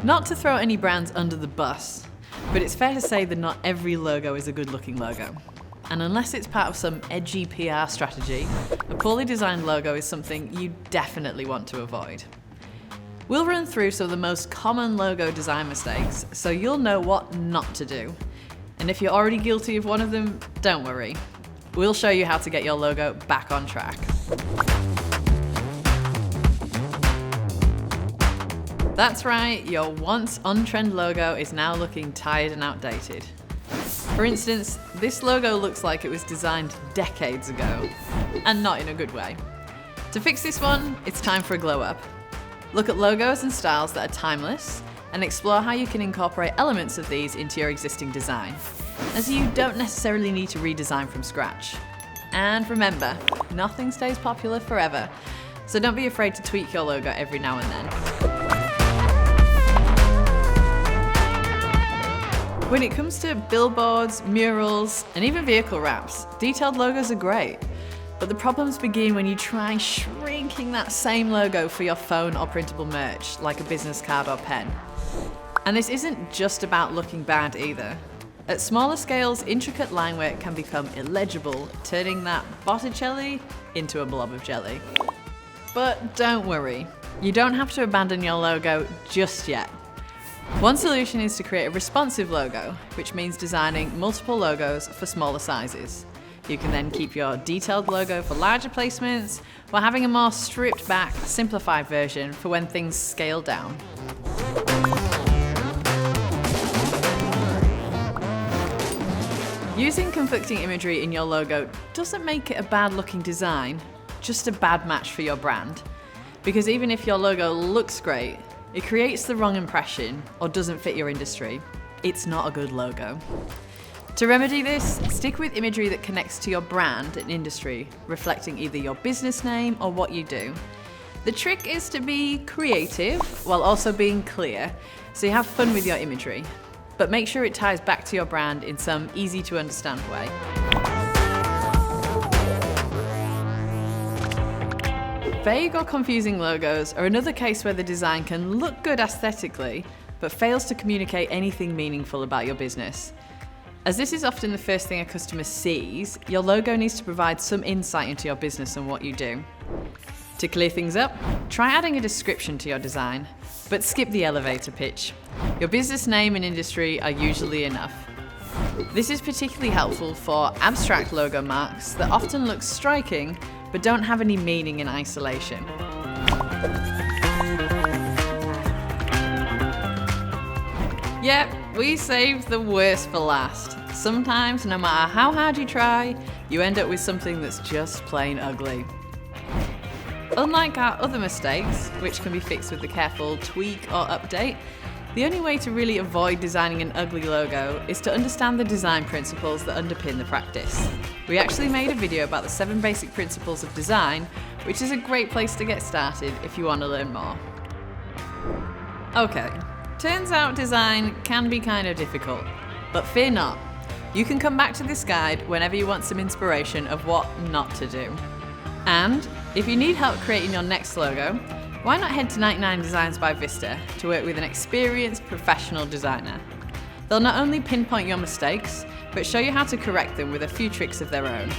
Not to throw any brands under the bus, but it's fair to say that not every logo is a good-looking logo. And unless it's part of some edgy PR strategy, a poorly designed logo is something you definitely want to avoid. We'll run through some of the most common logo design mistakes, so you'll know what not to do. And if you're already guilty of one of them, don't worry. We'll show you how to get your logo back on track. That's right, your once on-trend logo is now looking tired and outdated. For instance, this logo looks like it was designed decades ago, and not in a good way. To fix this one, it's time for a glow up. Look at logos and styles that are timeless, and explore how you can incorporate elements of these into your existing design, as you don't necessarily need to redesign from scratch. And remember, nothing stays popular forever, so don't be afraid to tweak your logo every now and then. When it comes to billboards, murals, and even vehicle wraps, detailed logos are great. But the problems begin when you try shrinking that same logo for your phone or printable merch, like a business card or pen. And this isn't just about looking bad either. At smaller scales, intricate line work can become illegible, turning that Botticelli into a blob of jelly. But don't worry, you don't have to abandon your logo just yet. One solution is to create a responsive logo, which means designing multiple logos for smaller sizes. You can then keep your detailed logo for larger placements, while having a more stripped back, simplified version for when things scale down. Using conflicting imagery in your logo doesn't make it a bad looking design, just a bad match for your brand. Because even if your logo looks great, it creates the wrong impression or doesn't fit your industry, it's not a good logo. To remedy this, stick with imagery that connects to your brand and industry, reflecting either your business name or what you do. The trick is to be creative while also being clear, so you have fun with your imagery, but make sure it ties back to your brand in some easy to understand way. Vague or confusing logos are another case where the design can look good aesthetically, but fails to communicate anything meaningful about your business. As this is often the first thing a customer sees, your logo needs to provide some insight into your business and what you do. To clear things up, try adding a description to your design, but skip the elevator pitch. Your business name and industry are usually enough. This is particularly helpful for abstract logo marks that often look striking, but don't have any meaning in isolation. Yep, we saved the worst for last. Sometimes, no matter how hard you try, you end up with something that's just plain ugly. Unlike our other mistakes, which can be fixed with a careful tweak or update, the only way to really avoid designing an ugly logo is to understand the design principles that underpin the practice. We actually made a video about the 7 basic principles of design, which is a great place to get started if you want to learn more. Okay, turns out design can be kind of difficult, but fear not. You can come back to this guide whenever you want some inspiration of what not to do. And if you need help creating your next logo, why not head to 99 Designs by Vista to work with an experienced professional designer. They'll not only pinpoint your mistakes, but show you how to correct them with a few tricks of their own.